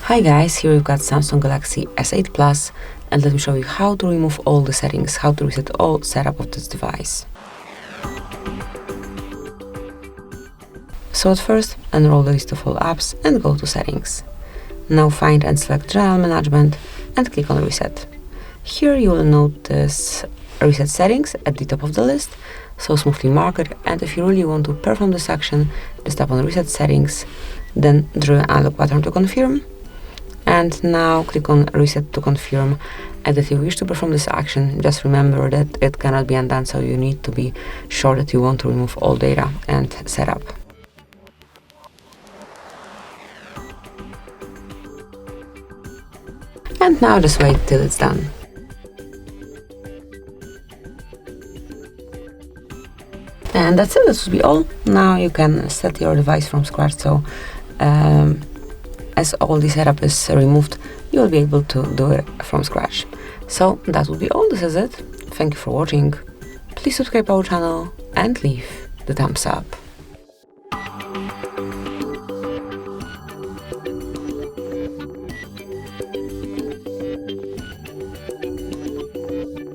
Hi guys, here we've got Samsung Galaxy S8 Plus, and let me show you how to remove all the settings, how to reset all setup of this device. So at first, enroll the list of all apps and go to settings. Now find and select General Management and click on Reset. Here you will notice Reset Settings at the top of the list, so smoothly mark it, and if you really want to perform this action, just tap on Reset Settings, then draw an unlock pattern to confirm, and now click on Reset to confirm. And if you wish to perform this action, just remember that it cannot be undone, so you need to be sure that you want to remove all data and setup. And now just wait till it's done. And that's it, this will be all. Now you can set your device from scratch, so as all the setup is removed, you will be able to do it from scratch. So that will be all, this is it. Thank you for watching. Please subscribe our channel and leave the thumbs up.